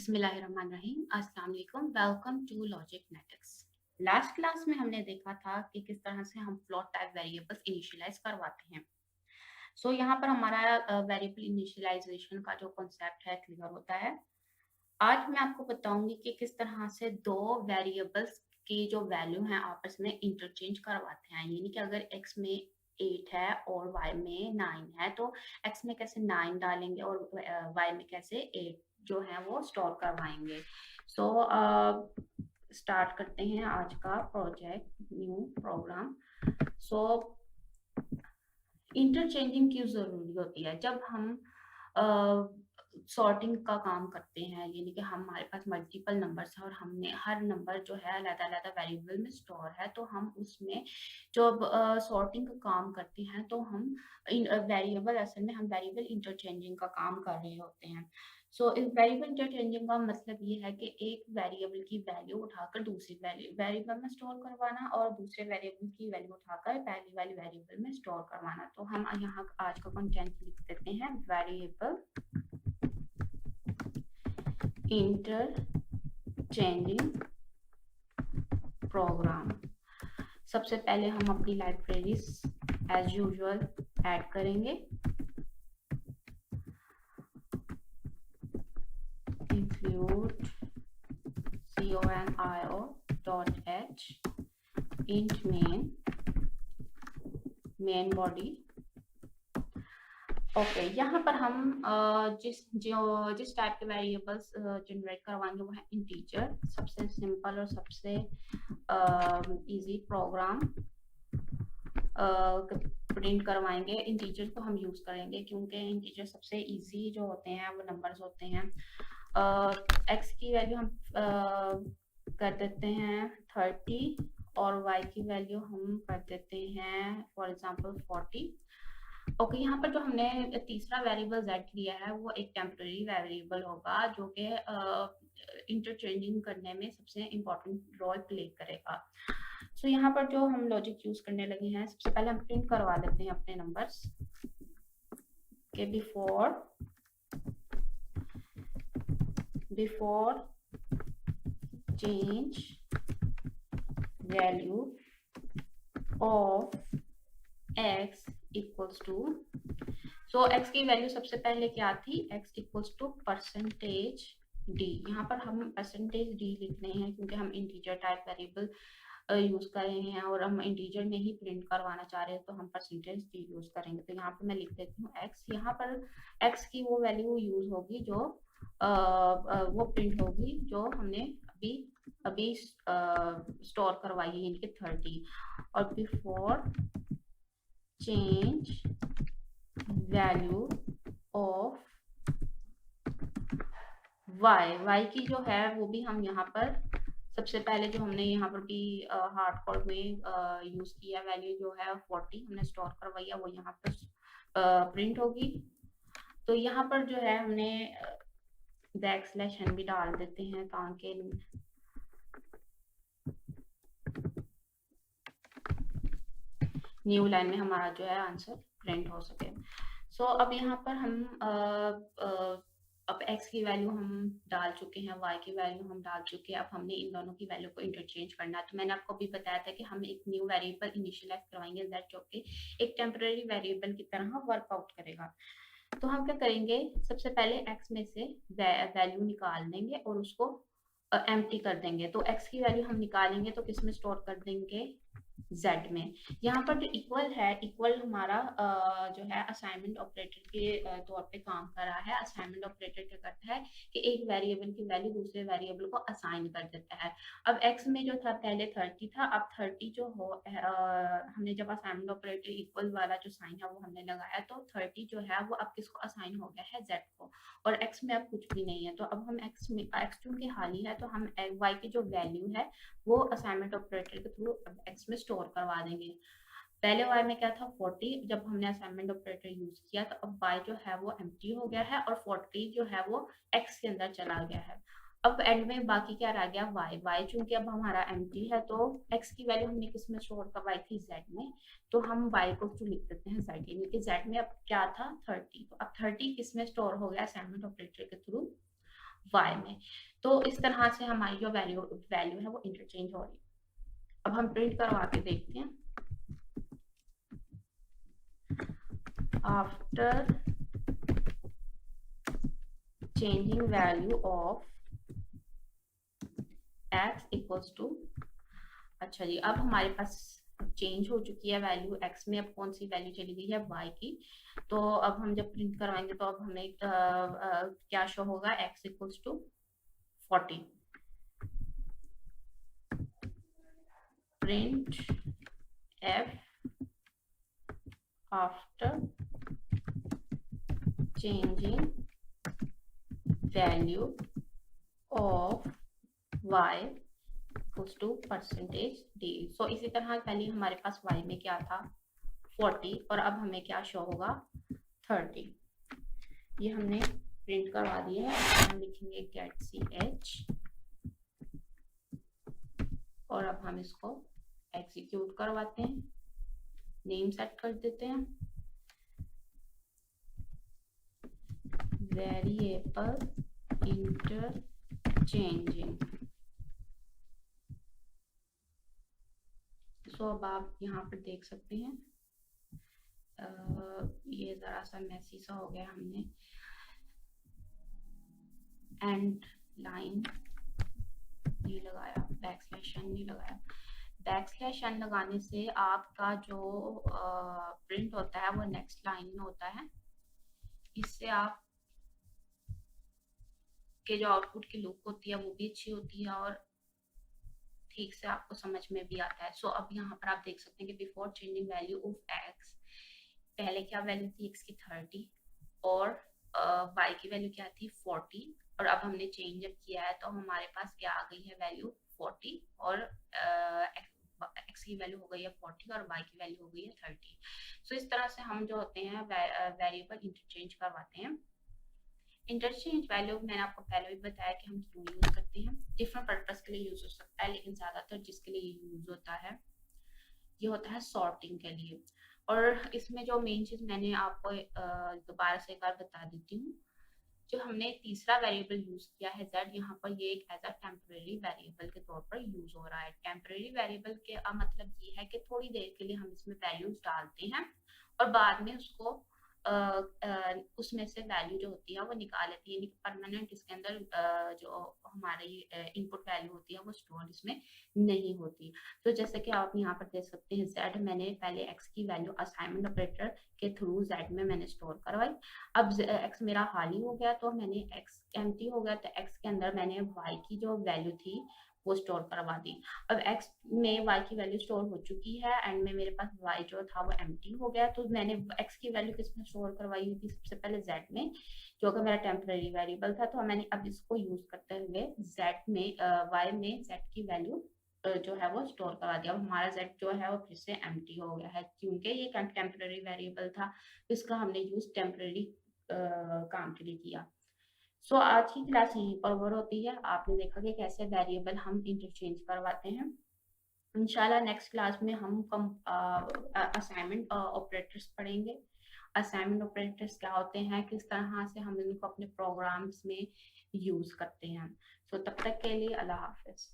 बिस्मिल्लाहिर्रहमानिर्रहीम। अस्सलाम वालेकुम। Welcome to Logic Netics. Last class में हमने देखा था कि किस तरह से हम फ्लोट टाइप वेरिएबल्स इनिशियलाइज करवाते हैं। यहाँ पर हमारा वेरिएबल इनिशियलाइजेशन का जो कॉन्सेप्ट है क्लियर होता है। आज मैं आपको बताऊंगी कि किस तरह से दो वेरिएबल्स की जो वैल्यू है आपस में इंटरचेंज करवाते हैं। यानी कि अगर x में 8 है और y में 9 है तो x में कैसे 9 डालेंगे और y में कैसे 8 जो है वो स्टोर करवाएंगे। सो स्टार्ट करते हैं आज का प्रोजेक्ट न्यू प्रोग्राम। सो इंटरचेंजिंग क्यों जरूरी होती है? जब हम सॉर्टिंग का काम करते हैं, यानी कि हमारे पास मल्टीपल नंबर्स है और हमने हर नंबर जो है अलग-अलग वेरिएबल में स्टोर है, तो हम उसमें जब सॉर्टिंग का काम करते हैं तो हम वेरिएबल असल में हम वेरिएबल इंटरचेंजिंग का काम कर रहे होते हैं। इस वेरिएबल इंटरचेंजिंग का मतलब ये है कि एक वेरिएबल की वैल्यू उठाकर दूसरी वेरिएबल में स्टोर करवाना और दूसरे वेरिएबल की वैल्यू उठाकर पहली वाली वेरिएबल में स्टोर करवाना। तो हम यहाँ आज का कंटेंट लिख देते हैं वेरिएबल इंटरचेंजिंग प्रोग्राम। सबसे पहले हम अपनी लाइब्रेरीज एज यूजुअल ऐड करेंगे। include conio.h int main body। Okay, यहाँ पर हम जिस टाइप के वेरिएबल्स जनरेट करवाएंगे वो है इंटीजर। सबसे सिंपल और सबसे इजी प्रोग्राम प्रिंट करवाएंगे। इंटीजर को हम यूज करेंगे क्योंकि इंटीजर सबसे इजी जो होते हैं वो नंबर्स होते हैं। एक्स की वैल्यू हम कर देते हैं 30 और y की वैल्यू हम कर देते हैं फॉर एग्जांपल 40। ओके, यहाँ पर जो हमने तीसरा वेरिएबल z लिया है वो एक टेम्पररी वेरिएबल होगा जो कि इंटरचेंजिंग करने में सबसे इम्पोर्टेंट रोल प्ले करेगा। यहाँ पर जो हम लॉजिक यूज करने लगे हैं, सबसे पहले हम प्रिंट करवा देते हैं अपने नंबर्स के before change value of x equals to. x की वैल्यू सबसे पहले क्या थी? x equals to percentage d। यहाँ पर हम परसेंटेज d लिख रहे हैं क्योंकि हम इंटीजर टाइप वेरिएबल यूज कर रहे हैं और हम इंटीजर में ही प्रिंट करवाना चाह रहे हैं तो हम परसेंटेज d यूज करेंगे। तो यहाँ पर मैं लिख देती हूँ x। यहाँ पर x की वो वैल्यू यूज होगी जो वो प्रिंट होगी जो हमने अभी स्टोर करवाई है, यानी कि 30। और before change value of y की जो है वो भी हम यहाँ पर सबसे पहले जो हमने यहाँ पर भी हार्ड कोड में यूज किया वैल्यू जो है 40 हमने स्टोर करवाई है वो यहाँ पर प्रिंट होगी। तो यहाँ पर जो है हमने बैकस्लैश n भी डाल देते हैं ताकि न्यू लाइन में हमारा जो है आंसर प्रिंट हो सके। अब यहाँ पर हम अब x की वैल्यू हम डाल चुके हैं, y की वैल्यू हम डाल चुके हैं। अब हमने इन दोनों की वैल्यू को इंटरचेंज करना है। तो मैंने आपको भी बताया था कि हम एक न्यू वेरिएबल इनिशियलाइज करवाएंगे z जो कि एक टेम्पररी वेरिएबल की तरह वर्कआउट करेगा। तो हम क्या करेंगे, सबसे पहले x में से वैल्यू निकाल देंगे और उसको एम्प्टी कर देंगे। तो x की वैल्यू हम निकालेंगे तो किस में स्टोर कर देंगे? z में। यहाँ पर जो इक्वल है, इक्वल हमारा जो है असाइनमेंट ऑपरेटर के तौर पे काम कर रहा है। असाइनमेंट ऑपरेटर क्या करता है कि एक वेरिएबल की वैल्यू दूसरे वेरिएबल को असाइन कर देता है। अब x में जो था पहले 30 था, अब 30 जो हो हमने जब असाइनमेंट ऑपरेटर इक्वल वाला जो साइन है वो हमने लगाया तो 30 जो है वो अब किसको असाइन हो गया है? z को। और x में अब कुछ भी नहीं है। तो अब हम x चूंकि खाली है तो हम y की जो वैल्यू है वो असाइनमेंट ऑपरेटर के थ्रू x में स्टोर करवा देंगे। पहले y में क्या था? 40। जब हमने असाइनमेंट ऑपरेटर यूज किया तो अब y जो है वो एम्प्टी हो गया है और 40 जो है वो x के अंदर चला गया है। अब एंड में बाकी क्या रह गया? y चूंकि अब हमारा एम्प्टी है तो x की वैल्यू हमने किस में स्टोर करवाई थी? z में। तो हम y को क्यों लिख देते हैं z, यानी कि z में अब क्या था? 30। तो अब 30 किस में स्टोर हो गया? असाइनमेंट ऑपरेटर के थ्रू y में। तो इस तरह से हमारी जो वैल्यू वैल्यू है वो इंटरचेंज हो रही है। अब हम प्रिंट करवा के देखते हैं। After changing value of x equals to, अच्छा जी, अब हमारे पास चेंज हो चुकी है वैल्यू x में, अब कौन सी वैल्यू चली गई है y की। तो अब हम जब प्रिंट करवाएंगे तो अब हमें क्या शो होगा, x equals to 40। Print f after changing value of y equals to percentage d। So इसी तरह पहले हमारे पास y में क्या था 40 और अब हमें क्या शो होगा 30। ये हमने प्रिंट करवा दिया है। हम लिखेंगे get ch और अब हम इसको एग्जीक्यूट करवाते हैं, नेम सेट कर देते हैं वेरिएबल इंटरचेंजिंग। सो अब आप यहाँ पर देख सकते हैं ये जरा सा मैसी सा हो गया, हमने एंड लाइन नहीं लगाया, बैकस्लैश n नहीं लगाया। बैकस्लैश n लगाने से आपका जो प्रिंट होता है वो नेक्स्ट लाइन में होता है। इससे आप के जो आउटपुट की लुक होती है वो भी अच्छी होती है और ठीक से आपको समझ में भी आता है। सो अब यहाँ पर आप देख सकते हैं कि before changing value of x, पहले क्या वैल्यू थी x की 30 और y की वैल्यू क्या थी 40, और अब हमने चेंज जब किया है तो हमारे पास क्या आ गई है वैल्यू 40 और x की वैल्यू हो गई है 40 और y की वैल्यू हो गई है 30। सो इस तरह से हम जो होते हैं वेरिएबल इंटरचेंज करवाते हैं। इंटरचेंज वैल्यू मैंने आपको पहले भी बताया कि हम क्यों यूज करते हैं, डिफरेंट पर्पस के लिए यूज हो सकता है, लेकिन ज्यादातर जिसके लिए यूज होता है ये होता है सॉर्टिंग के लिए। और इसमें जो मेन चीज मैंने आपको दोबारा से एक बार बता देती हूँ, जो हमने तीसरा वेरिएबल यूज किया है z, यहाँ पर ये एक एज अ टेम्परेरी वेरिएबल के तौर पर यूज हो रहा है। टेम्परेरी वेरिएबल के मतलब ये है कि थोड़ी देर के लिए हम इसमें वैल्यूज डालते हैं और बाद में उसको उसमें से वैल्यू जो होती है वो निकाल लेती है, यानी परमानेंट इसके अंदर जो हमारी इनपुट वैल्यू होती है वो स्टोर इसमें नहीं होती। तो जैसे कि आप यहाँ पर देख सकते हैं z मैंने पहले x की वैल्यू असाइनमेंट ऑपरेटर के थ्रू z में मैंने स्टोर करवाई। अब x मेरा खाली हो गया तो मैंने x एम्प्टी हो गया तो x के अंदर मैंने y की जो वैल्यू थी वो स्टोर करवा दी। अब x में y की वैल्यू स्टोर हो चुकी है एंड में मेरे पास y जो था वो एम्प्टी हो गया, तो मैंने x की वैल्यू किस में स्टोर करवाई हुई थी, सबसे पहले z में, जो कि मेरा टेम्परेरी वेरिएबल था। तो मैंने अब इसको यूज करते हुए z में y में z की वैल्यू जो है वो स्टोर करवा दिया। अब हमारा z जो है वो फिर से एम्प्टी हो गया है क्योंकि ये टेम्परेरी वेरिएबल था, इसका हमने यूज टेम्परेरी काम के लिए किया। सो आज की क्लास यहीं पर ओवर होती है। आपने देखा कि कैसे वेरिएबल हम इंटरचेंज करवाते हैं। इंशाल्लाह नेक्स्ट क्लास में हम असाइनमेंट ऑपरेटर्स पढ़ेंगे। असाइनमेंट ऑपरेटर्स क्या होते हैं, किस तरह से हम इनको अपने प्रोग्राम्स में यूज करते हैं। सो तब तक के लिए अल्लाह हाफिज।